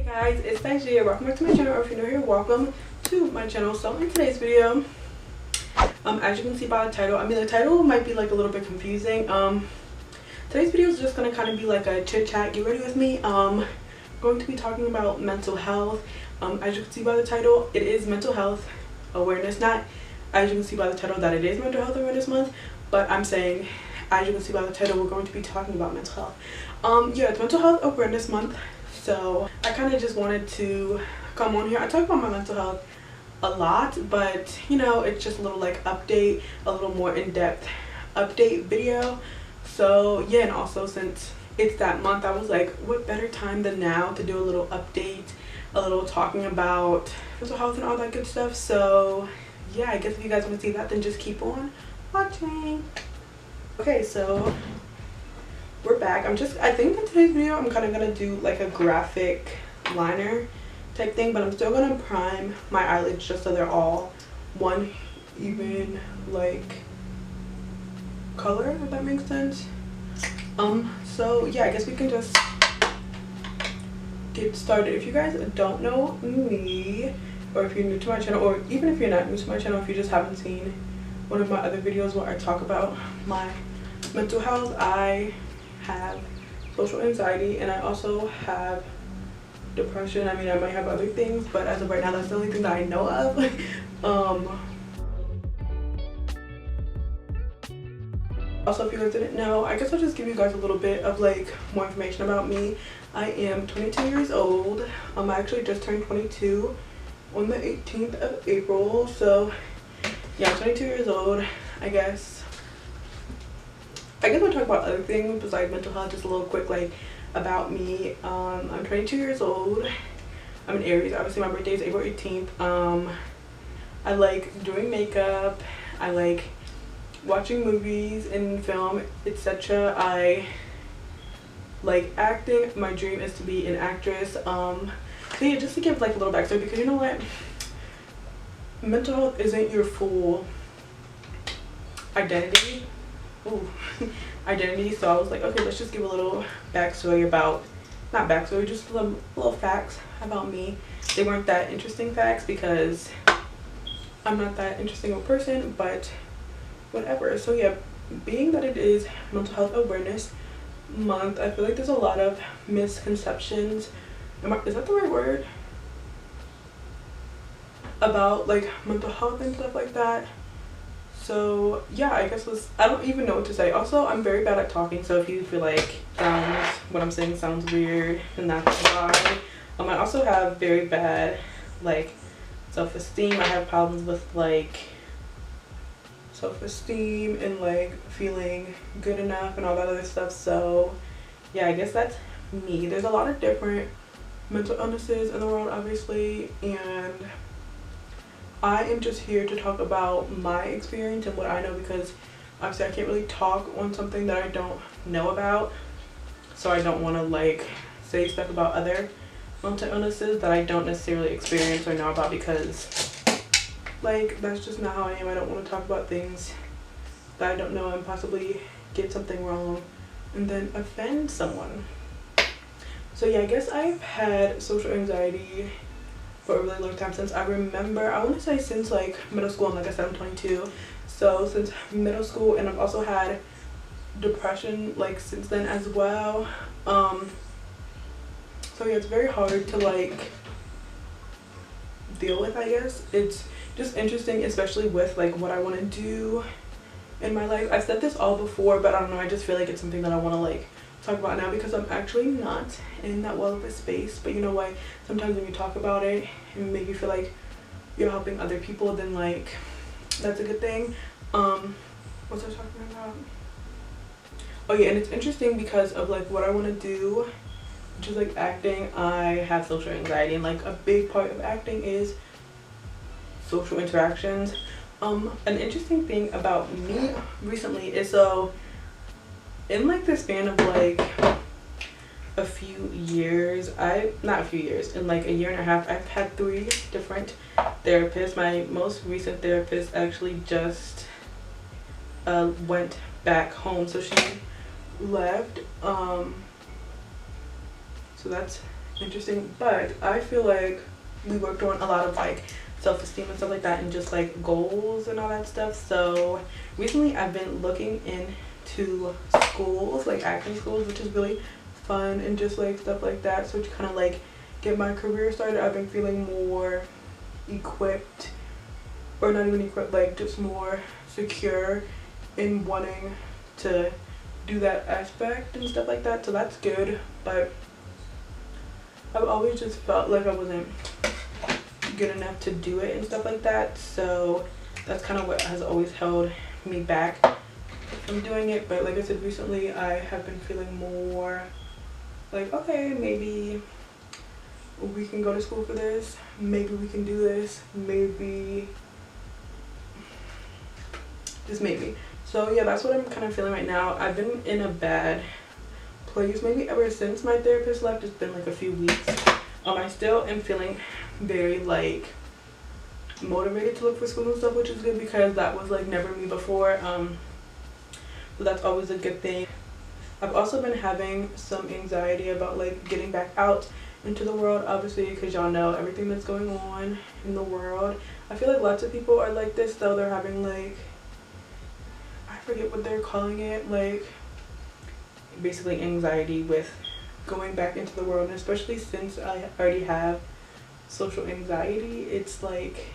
Guys, it's Nigeria. Welcome back to my channel, or if you're new here, welcome to my channel. So in today's video, as you can see by the title, the title might be like a little bit confusing. Today's video is just gonna kind of be like a chit chat. Get ready with me. Going to be talking about mental health. As you can see by the title, it is mental health awareness. Not as you can see by the title that it is mental health awareness month, but I'm saying, as you can see by the title, we're going to be talking about mental health. Yeah, it's mental health awareness month. So I kind of just wanted to come on here. I talk about my mental health a lot, but you know, it's just a little like update, a little more in-depth update video. So yeah, and also since it's that month, I was like, what better time than now to do a little update, a little talking about mental health and all that good stuff. So yeah, I guess if you guys want to see that, then just keep on watching. Okay, so we're back. I think in today's video I'm kind of gonna do like a graphic liner type thing, but I'm still gonna prime my eyelids just so they're all one even like color, if that makes sense. So yeah, I guess we can just get started. If you guys don't know me, or if you're new to my channel, or even if you're not new to my channel, if you just haven't seen one of my other videos where I talk about my mental health, I have social anxiety and I also have depression. I might have other things, but as of right now, that's the only thing that I know of. Also, if you guys didn't know, I guess I'll just give you guys a little bit of like more information about me. I am 22 years old. I actually just turned 22 on the 18th of April. So yeah, I'm 22 years old. I guess we'll talk about other things besides mental health. Just a little quick like about me. I'm 22 years old. I'm an Aries. Obviously my birthday is April 18th. I like doing makeup. I like watching movies and film, etc. I like acting. My dream is to be an actress. So yeah, just to give like a little backstory, because you know what, mental health isn't your full identity. Identity. So I was like, okay, let's just give a little backstory about, not backstory, just little facts about me. They weren't that interesting facts because I'm not that interesting of a person, but whatever. So yeah, being that it is mental health awareness month, I feel like there's a lot of misconceptions, is that the right word, about like mental health and stuff like that. So yeah, I guess I don't even know what to say. Also, I'm very bad at talking, so if you feel like what I'm saying sounds weird, then that's why. I also have very bad like self-esteem. I have problems with like self-esteem and like feeling good enough and all that other stuff. So yeah, I guess that's me. There's a lot of different mental illnesses in the world, obviously, and I am just here to talk about my experience and what I know, because obviously I can't really talk on something that I don't know about. So I don't want to like say stuff about other mental illnesses that I don't necessarily experience or know about, because like that's just not how I am. I don't want to talk about things that I don't know and possibly get something wrong and then offend someone. So yeah, I guess I've had social anxiety for a really long time, since I remember. I want to say since like middle school, and like I said, I'm 22, so since middle school. And I've also had depression like since then as well. So yeah, it's very hard to like deal with, I guess. It's just interesting, especially with like what I want to do in my life. I've said this all before, but I don't know, I just feel like it's something that I want to like talk about now, because I'm actually not in that well of a space. But you know what, sometimes when you talk about it and make you feel like you're helping other people, then like that's a good thing. What's I talking about? Oh yeah, and it's interesting because of like what I want to do, which is like acting. I have social anxiety, and like a big part of acting is social interactions. An interesting thing about me recently is, so in like the span of like a few years, in like a year and a half, I've had 3 different therapists. My most recent therapist actually just went back home, so she left. So that's interesting. But I feel like we worked on a lot of like self-esteem and stuff like that, and just like goals and all that stuff. So recently I've been looking into schools, like acting schools, which is really fun, and just like stuff like that. So to kind of like get my career started, I've been feeling more equipped, or not even equipped, like just more secure in wanting to do that aspect and stuff like that. So that's good. But I've always just felt like I wasn't good enough to do it and stuff like that. So that's kind of what has always held me back from doing it. But like I said, recently I have been feeling more like, okay, maybe we can go to school for this, maybe we can do this, maybe, just maybe. So yeah, that's what I'm kind of feeling right now. I've been in a bad place maybe ever since my therapist left. It's been like a few weeks. I still am feeling very like motivated to look for school and stuff, which is good because that was like never me before. So that's always a good thing. I've also been having some anxiety about like getting back out into the world, obviously, because y'all know everything that's going on in the world. I feel like lots of people are like this though. They're having like, I forget what they're calling it, like basically anxiety with going back into the world. And especially since I already have social anxiety, it's like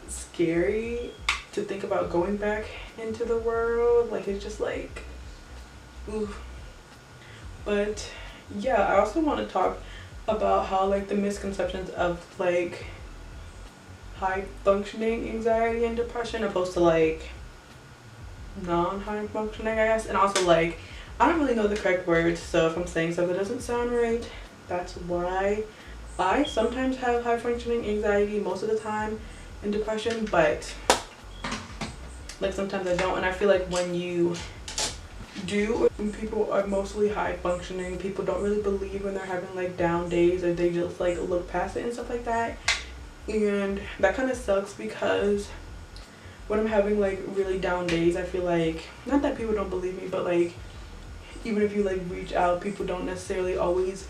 scary to think about going back into the world. Like it's just like, oof. But yeah, I also want to talk about how like the misconceptions of like high functioning anxiety and depression opposed to like non-high functioning, I guess. And also like, I don't really know the correct words, so if I'm saying stuff that doesn't sound right, that's why. I sometimes have high functioning anxiety, most of the time, and depression, but like sometimes I don't. And I feel like when you do, when people are mostly high functioning, people don't really believe when they're having like down days, or they just like look past it and stuff like that. And that kind of sucks because when I'm having like really down days, I feel like, not that people don't believe me, but like even if you like reach out, people don't necessarily always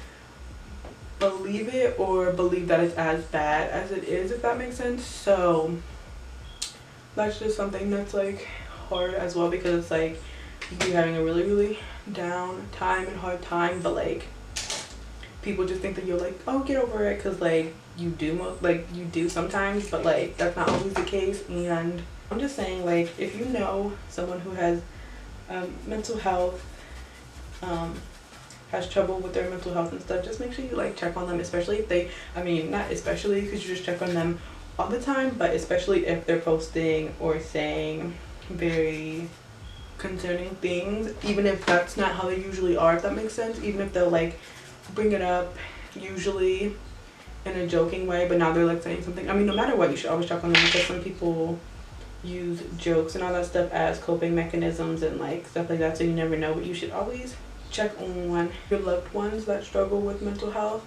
believe it or believe that it's as bad as it is, if that makes sense. So that's just something that's like hard as well, because it's like you be having a really down time and hard time, but like people just think that you're like, oh, get over it, because like you do sometimes, but like that's not always the case. And I'm just saying, like, if you know someone who has mental health, has trouble with their mental health and stuff, just make sure you like check on them, especially if they, I mean, not especially because you just check on them all the time, but especially if they're posting or saying very concerning things, even if that's not how they usually are, if that makes sense. Even if they'll like bring it up usually in a joking way, but now they're like saying something. I mean, no matter what, you should always check on them, because some people use jokes and all that stuff as coping mechanisms and like stuff like that, so you never know. But you should always check on your loved ones that struggle with mental health.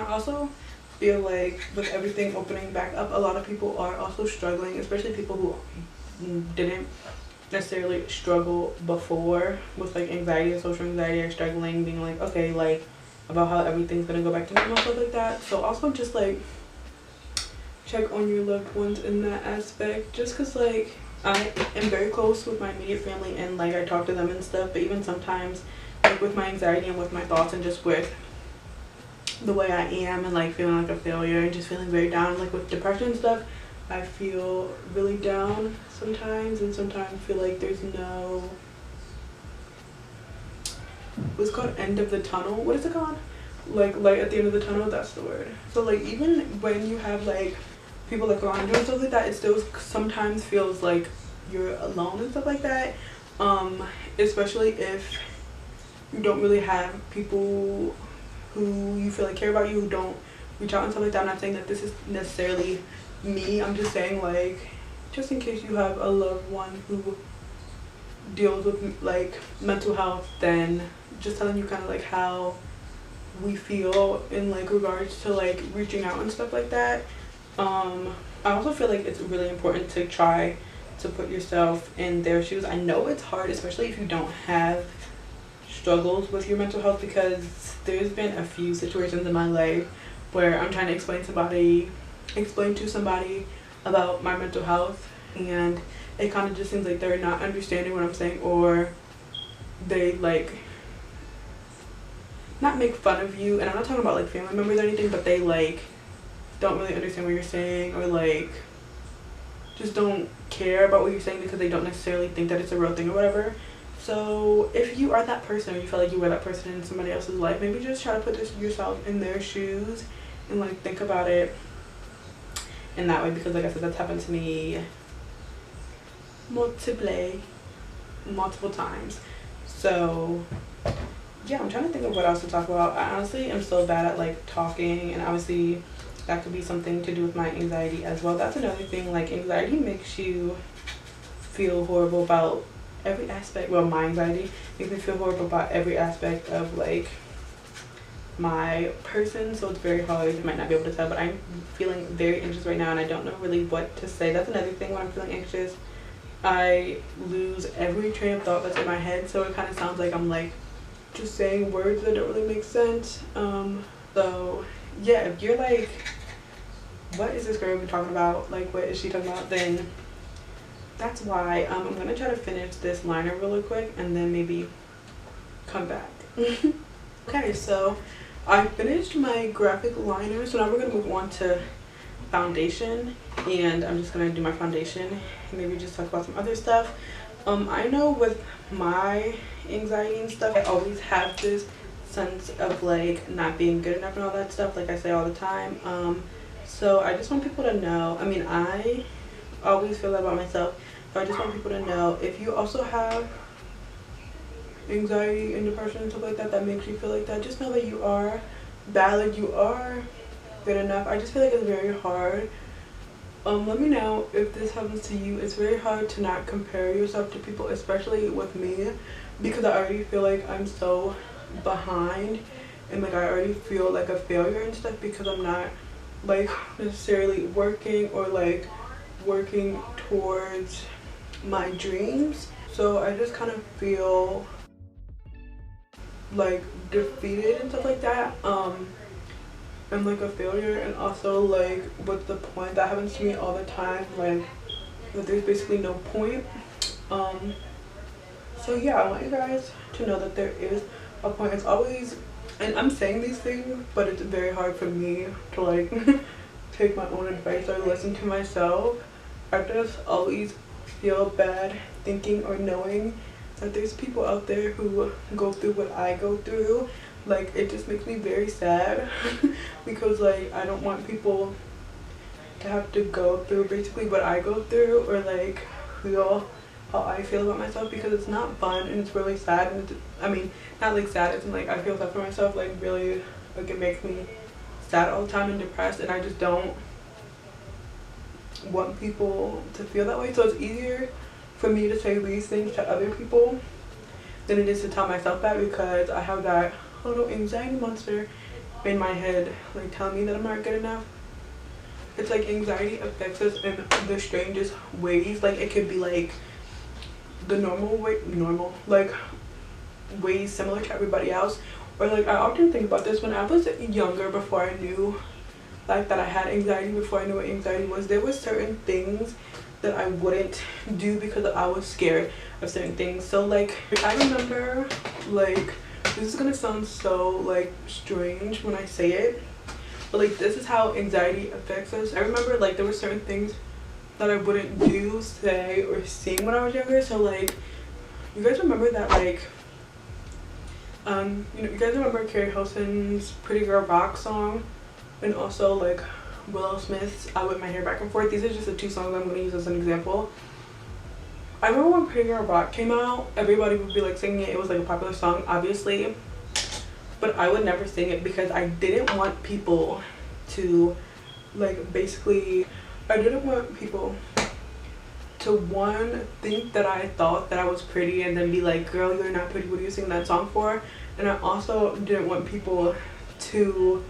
I also feel like with everything opening back up, a lot of people are also struggling, especially people who didn't necessarily struggle before with like anxiety and social anxiety, are struggling, being like, okay, like about how everything's gonna go back to normal, stuff like that. So also just like check on your loved ones in that aspect, just because like I am very close with my immediate family and like I talk to them and stuff, but even sometimes like with my anxiety and with my thoughts and just with the way I am and like feeling like a failure and just feeling very down, like with depression and stuff, I feel really down sometimes, and sometimes feel like there's no, what's called end of the tunnel, what is it called, like light at the end of the tunnel, that's the word. So like even when you have like people like around you and stuff like that, it still sometimes feels like you're alone and stuff like that, especially if you don't really have people who you feel like care about you, who don't reach out and stuff like that. I'm not saying that this is necessarily me, I'm just saying like just in case you have a loved one who deals with like mental health, then just telling you kind of like how we feel in like regards to like reaching out and stuff like that. I also feel like it's really important to try to put yourself in their shoes. I know it's hard, especially if you don't have struggles with your mental health, because there's been a few situations in my life where I'm trying to explain to somebody about my mental health, and it kind of just seems like they're not understanding what I'm saying, or they like not make fun of you. And I'm not talking about like family members or anything, but they like don't really understand what you're saying, or like just don't care about what you're saying because they don't necessarily think that it's a real thing or whatever. So if you are that person, or you feel like you were that person in somebody else's life, maybe just try to put yourself in their shoes and like think about it in that way, because like I said, that's happened to me multiple times. So yeah, I'm trying to think of what else to talk about. I honestly am so bad at like talking, and obviously that could be something to do with my anxiety as well. That's another thing, like anxiety makes you feel horrible about every aspect. Well, my anxiety makes me feel horrible about every aspect of like my person, so it's very hard. You might not be able to tell, but I'm feeling very anxious right now, and I don't know really what to say. That's another thing. When I'm feeling anxious, I lose every train of thought that's in my head, so it kind of sounds like I'm like just saying words that don't really make sense. So yeah, if you're like, what is this girl even talking about, like what is she talking about, then that's why. I'm gonna try to finish this liner really quick and then maybe come back. Okay, so I finished my graphic liner, so now we're gonna move on to foundation, and I'm just gonna do my foundation and maybe just talk about some other stuff. I know with my anxiety and stuff, I always have this sense of like not being good enough and all that stuff, like I say all the time. So I just want people to know, I mean, I always feel that about myself, but I just want people to know, if you also have anxiety and depression and stuff like that that makes you feel like that, just know that you are valid, you are good enough. I just feel like it's very hard. Let me know if this happens to you. It's very hard to not compare yourself to people, especially with me, because I already feel like I'm so behind, and like I already feel like a failure and stuff because I'm not like necessarily working or like working towards my dreams. So I just kind of feel like defeated and stuff like that. I'm like a failure, and also like with the point that happens to me all the time, like that there's basically no point. So yeah, I want you guys to know that there is a point. It's always, and I'm saying these things, but it's very hard for me to like take my own advice or listen to myself. I just always feel bad thinking or knowing that there's people out there who go through what I go through. Like, it just makes me very sad because like I don't want people to have to go through basically what I go through, or like feel how I feel about myself, because it's not fun and it's really sad. And it's, I mean, not like sad, it's like I feel sad for myself, like really, like it makes me sad all the time and depressed, and I just don't want people to feel that way. So it's easier for me to say these things to other people than it is to tell myself that, because I have that little anxiety monster in my head like telling me that I'm not good enough. It's like anxiety affects us in the strangest ways. Like it could be like the normal like ways similar to everybody else, or like I often think about this when I was younger, before I knew like that I had anxiety, before I knew what anxiety was. There were certain things that I wouldn't do because I was scared of certain things. So like I remember, like, this is gonna sound so like strange when I say it, but like this is how anxiety affects us. I remember like there were certain things that I wouldn't do, say, or sing when I was younger. So like, you guys remember that like you know, you guys remember Carrie Hilson's Pretty Girl Rock song, and also like Willow Smith's I Whip My Hair Back and Forth. These are just the two songs I'm going to use as an example. I remember when Pretty Girl Rock came out, everybody would be like singing it. It was like a popular song, obviously, but I would never sing it because I didn't want people to like, basically, I didn't want people to, one, think that I thought that I was pretty and then be like, girl, you're not pretty, what are you singing that song for? And I also didn't want people to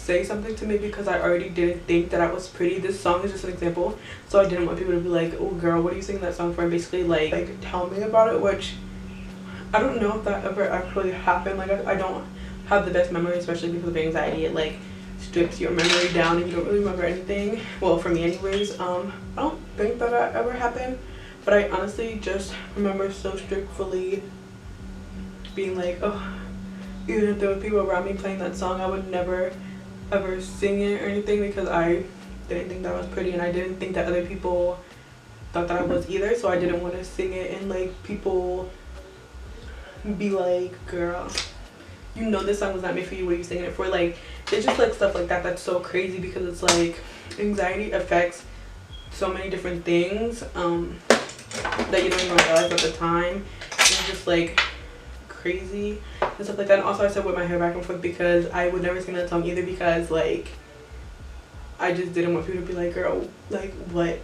say something to me because I already didn't think that I was pretty. This song is just an example, so I didn't want people to be like, oh girl, what are you singing that song for, and basically like tell me about it, which I don't know if that ever actually happened. Like I don't have the best memory, especially because of anxiety. It like strips your memory down and you don't really remember anything. Well, for me anyways. I don't think that ever happened, but I honestly just remember so strictly being like, oh, even if there were people around me playing that song, I would never ever sing it or anything because I didn't think that I was pretty, and I didn't think that other people thought that I was either, so I didn't want to sing it and like people be like, girl, you know this song was not made for you, what are you singing it for? Like, it's just like stuff like that that's so crazy because it's like anxiety affects so many different things that you don't even realize at the time. It's just like crazy and stuff like that. And also I said with my hair back and forth because I would never sing that song either because like I just didn't want people to be like, girl, like what?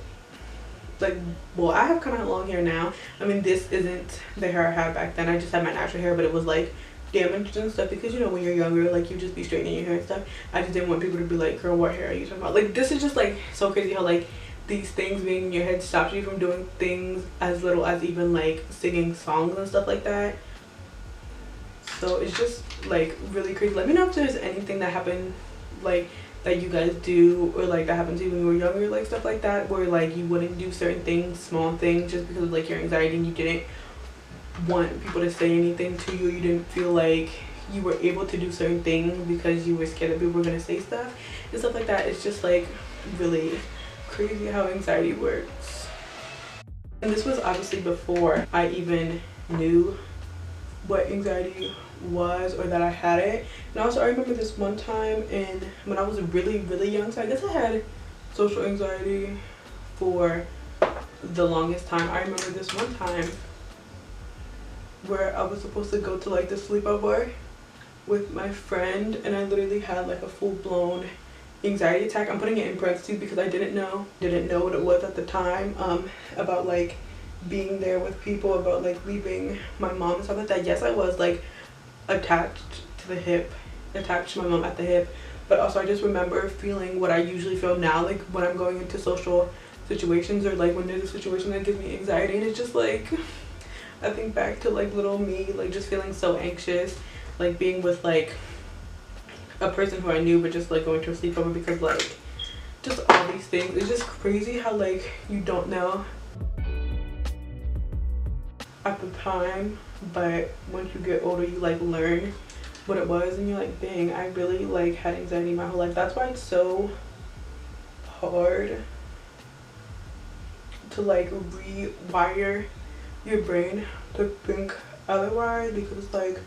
Like, well, I have kind of long hair now. I mean, this isn't the hair I had back then. I just had my natural hair, but it was like damaged and stuff because, you know, when you're younger, like you just be straightening your hair and stuff. I just didn't want people to be like, girl, what hair are you talking about? Like, this is just like so crazy how like these things being in your head stops you from doing things as little as even like singing songs and stuff like that. So it's just like really crazy. Let me know if there's anything that happened like that you guys do or like that happened to you when you were younger, like stuff like that, where like you wouldn't do certain things, small things, just because of like your anxiety and you didn't want people to say anything to you. You didn't feel like you were able to do certain things because you were scared that people were gonna say stuff and stuff like that. It's just like really crazy how anxiety works. And this was obviously before I even knew what anxiety was or that I had it. And also I remember this one time when I was really young, so I guess I had social anxiety for the longest time. I remember this one time where I was supposed to go to like the sleepover with my friend, and I literally had like a full-blown anxiety attack. I'm putting it in parentheses because I didn't know what it was at the time, about like being there with people, about like leaving my mom and stuff like that. Yes, I was like attached to my mom at the hip, but also I just remember feeling what I usually feel now, like when I'm going into social situations or like when there's a situation that gives me anxiety. And it's just like I think back to like little me, like just feeling so anxious, like being with like a person who I knew, but just like going to a sleepover because like just all these things. It's just crazy how like you don't know at the time, but once you get older you like learn what it was and you're like, dang, I really like had anxiety my whole life. That's why it's so hard to like rewire your brain to think otherwise, because like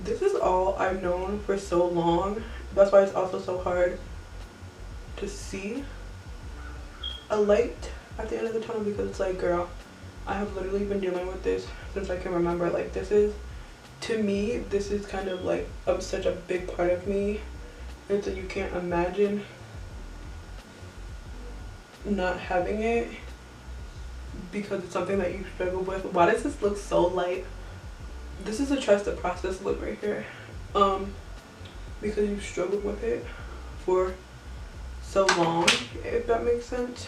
this is all I've known for so long. That's why it's also so hard to see a light at the end of the tunnel, because it's like, girl, I have literally been dealing with this since I can remember. Like this is, to me, this is kind of like such a big part of me. It's like you can't imagine not having it because it's something that you struggle with. Why does this look so light? This is a trust the process look right here. Because you've struggled with it for so long, if that makes sense.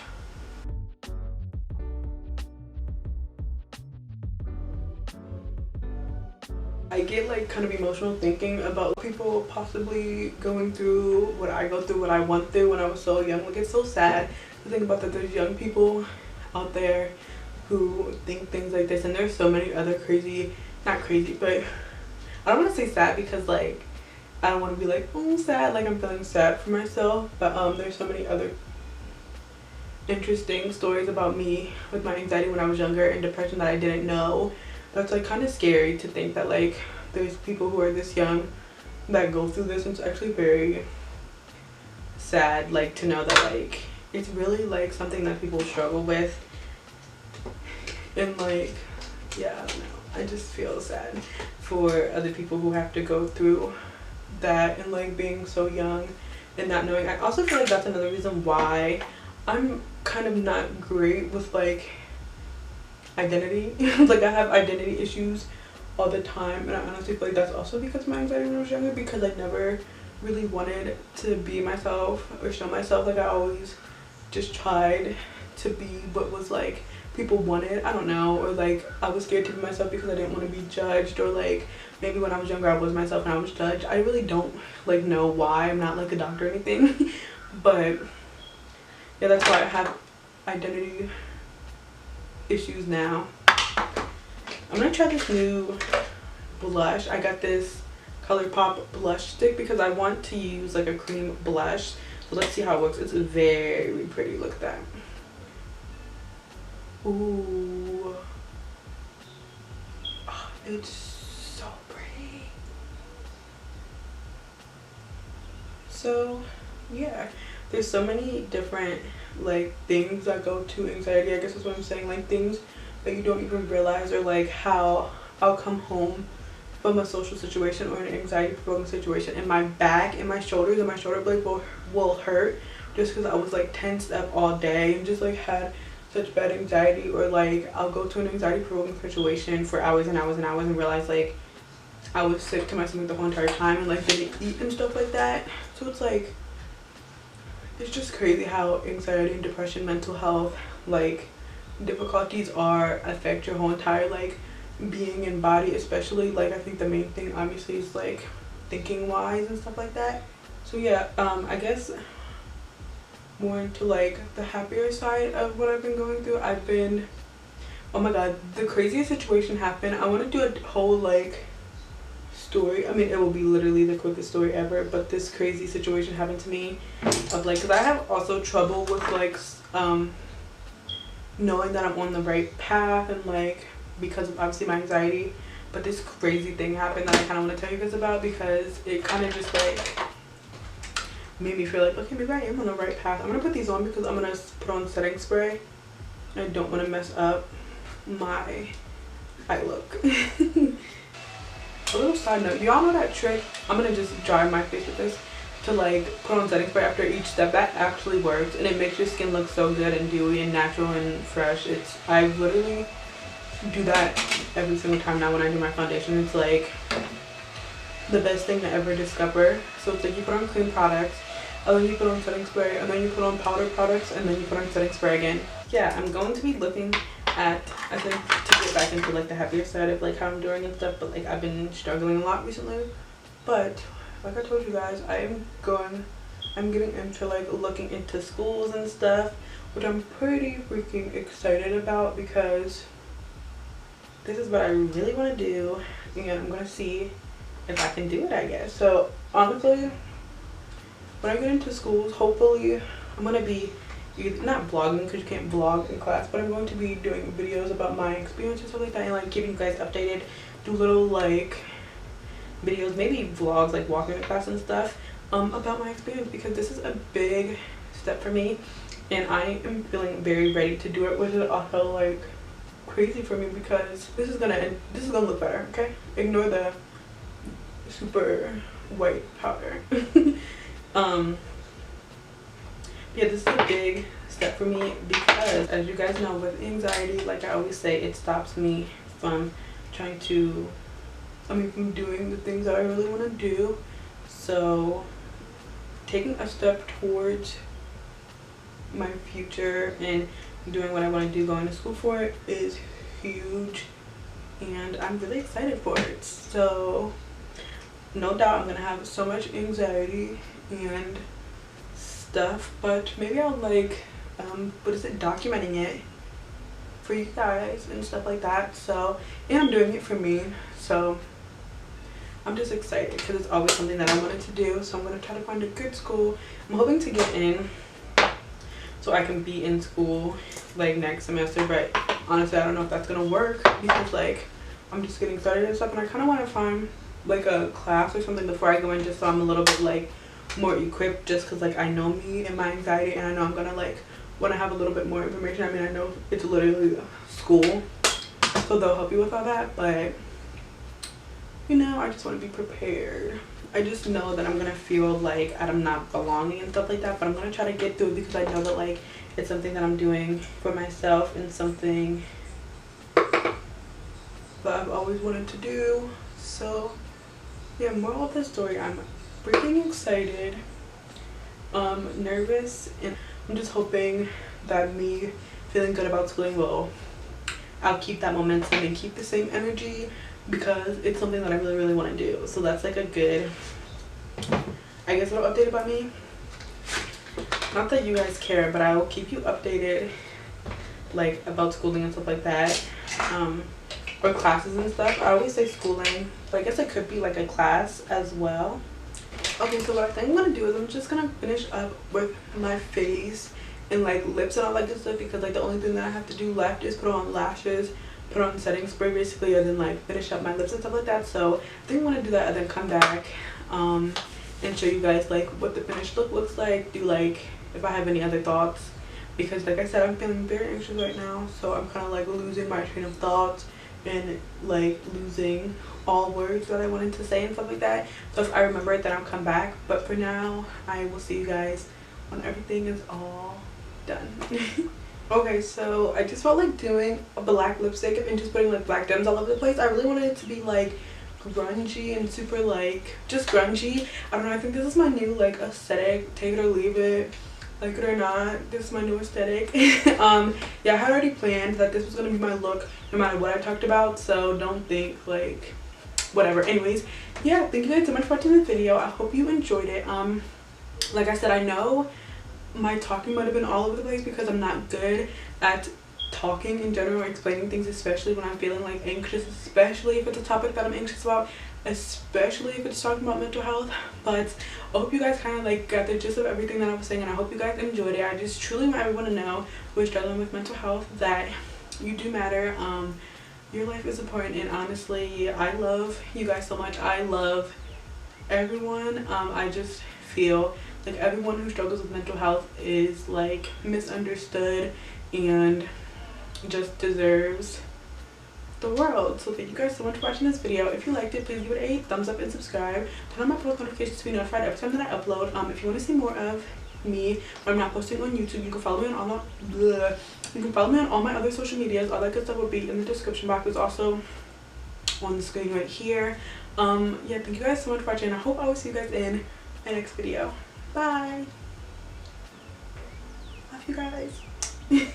I get like kind of emotional thinking about people possibly going through what I go through, what I went through when I was so young. Like it's so sad to think about that there's young people out there who think things like this, and there's so many other crazy, not crazy, but I don't want to say sad because like I don't want to be like, oh, sad, like I'm feeling sad for myself, but there's so many other interesting stories about me with my anxiety when I was younger and depression that I didn't know. That's like kind of scary to think that like there's people who are this young that go through this, and it's actually very sad like to know that like it's really like something that people struggle with. And like, yeah, I don't know, I just feel sad for other people who have to go through that and like being so young and not knowing. I also feel like that's another reason why I'm kind of not great with like identity. Like I have identity issues all the time, and I honestly feel like that's also because of my anxiety when I was younger, because I never really wanted to be myself or show myself. Like I always just tried to be what was like people wanted, I don't know, or like I was scared to be myself because I didn't want to be judged, or like maybe when I was younger I was myself and I was judged. I really don't like know why. I'm not like a doctor or anything but yeah, that's why I have identity issues now. I'm gonna try this new blush. I got this ColourPop blush stick because I want to use like a cream blush. So let's see how it works. It's very pretty. Look at that. Ooh. Oh, it's so pretty. So yeah, there's so many different like things that go to anxiety, I guess is what I'm saying. Like things that you don't even realize, or like how I'll come home from a social situation or an anxiety provoking situation and my back and my shoulders and my shoulder blades will hurt just because I was like tensed up all day and just like had such bad anxiety. Or like I'll go to an anxiety provoking situation for hours and hours and hours and realize like I was sick to my stomach the whole entire time and like didn't eat and stuff like that. So it's like, it's just crazy how anxiety and depression, mental health, like difficulties affect your whole entire like being and body. Especially like I think the main thing obviously is like thinking wise and stuff like that. So yeah, I guess more into like the happier side of what I've been going through. I've been, oh my god, the craziest situation happened. I want to do a whole like story. I mean, it will be literally the quickest story ever, but this crazy situation happened to me of like, because I have also trouble with like knowing that I'm on the right path, and like because of obviously my anxiety. But this crazy thing happened that I kind of want to tell you guys about because it kind of just like made me feel like, okay, maybe I am on the right path. I'm gonna put these on because I'm gonna put on setting spray. I don't want to mess up my eye look. A little side note, y'all know that trick, I'm gonna just dry my face with this, to like put on setting spray after each step. That actually works and it makes your skin look so good and dewy and natural and fresh. I literally do that every single time now when I do my foundation. It's like the best thing to ever discover. So it's like you put on clean products, and then you put on setting spray, and then you put on powder products, and then you put on setting spray again. Yeah, I'm going to be looking at, I think, to get back into like the happier side of like how I'm doing and stuff, but like I've been struggling a lot recently. But like I told you guys, I'm getting into like looking into schools and stuff, which I'm pretty freaking excited about because this is what I really want to do, and I'm gonna see if I can do it, I guess. So honestly, when I get into schools, hopefully I'm gonna be not vlogging because you can't vlog in class, but I'm going to be doing videos about my experience and stuff like that, and like keeping you guys updated, do little like videos, maybe vlogs, like walking to class and stuff, about my experience, because this is a big step for me and I am feeling very ready to do it, which is also like crazy for me because this is gonna look better. Okay, ignore the super white powder. Yeah, this is a big step for me because, as you guys know, with anxiety, like I always say, it stops me from from doing the things that I really want to do. So taking a step towards my future and doing what I want to do, going to school for it, is huge, and I'm really excited for it. So no doubt I'm gonna have so much anxiety and stuff, but maybe I'll like documenting it for you guys and stuff like that. So, and I'm doing it for me, so I'm just excited because it's always something that I wanted to do. So I'm gonna try to find a good school. I'm hoping to get in so I can be in school like next semester, but honestly I don't know if that's gonna work because like I'm just getting started and stuff, and I kind of want to find like a class or something before I go in, just so I'm a little bit like more equipped, just because like I know me and my anxiety, and I know I'm gonna like want to have a little bit more information. I mean, I know it's literally school, so they'll help you with all that, but you know, I just want to be prepared. I just know that I'm gonna feel like I'm not belonging and stuff like that, but I'm gonna try to get through it because I know that like it's something that I'm doing for myself and something that I've always wanted to do. So yeah, moral of the story, I'm freaking excited, nervous, and I'm just hoping that me feeling good about schooling I'll keep that momentum and keep the same energy, because it's something that I really want to do. So that's like a good, I guess, little update about me. Not that you guys care, but I will keep you updated like about schooling and stuff like that, or classes and stuff. I always say schooling, but I guess it could be like a class as well. Okay, so what I think I'm gonna do is I'm just gonna finish up with my face and like lips and all that good stuff, because like the only thing that I have to do left is put on lashes, put on setting spray basically, and then like finish up my lips and stuff like that. So I think I'm gonna do that and then come back and show you guys like what the finished look looks like, do like if I have any other thoughts, because like I said, I'm feeling very anxious right now, so I'm kind of like losing my train of thought and like losing all words that I wanted to say and stuff like that. So if I remember it, then I'll come back, but for now I will see you guys when everything is all done. Okay, so I just felt like doing a black lipstick and just putting like black gems all over the place. I really wanted it to be like grungy and super like just grungy. I don't know, I think this is my new like aesthetic, take it or leave it, like it or not, this is my new aesthetic. Yeah, I had already planned that this was gonna be my look no matter what I talked about, so don't think like whatever. Anyways, yeah, thank you guys so much for watching this video. I hope you enjoyed it. Like I said, I know my talking might have been all over the place because I'm not good at talking in general or explaining things, especially when I'm feeling like anxious, especially if it's a topic that I'm anxious about, especially if it's talking about mental health. But I hope you guys kind of like got the gist of everything that I was saying, and I hope you guys enjoyed it. I just truly want everyone to know who is struggling with mental health that you do matter. Your life is important, and honestly, I love you guys so much. I love everyone. I just feel like everyone who struggles with mental health is like misunderstood and just deserves the world. So thank you guys so much for watching this video. If you liked it, please give it a thumbs up and subscribe. Turn on my post notifications to be notified every time that I upload. If you want to see more of me when I'm not posting on YouTube, you can follow me on all you can follow me on all my other social medias. All that good stuff will be in the description box. It's also on the screen right here. Yeah, thank you guys so much for watching. I hope I will see you guys in my next video. Bye. Love you guys.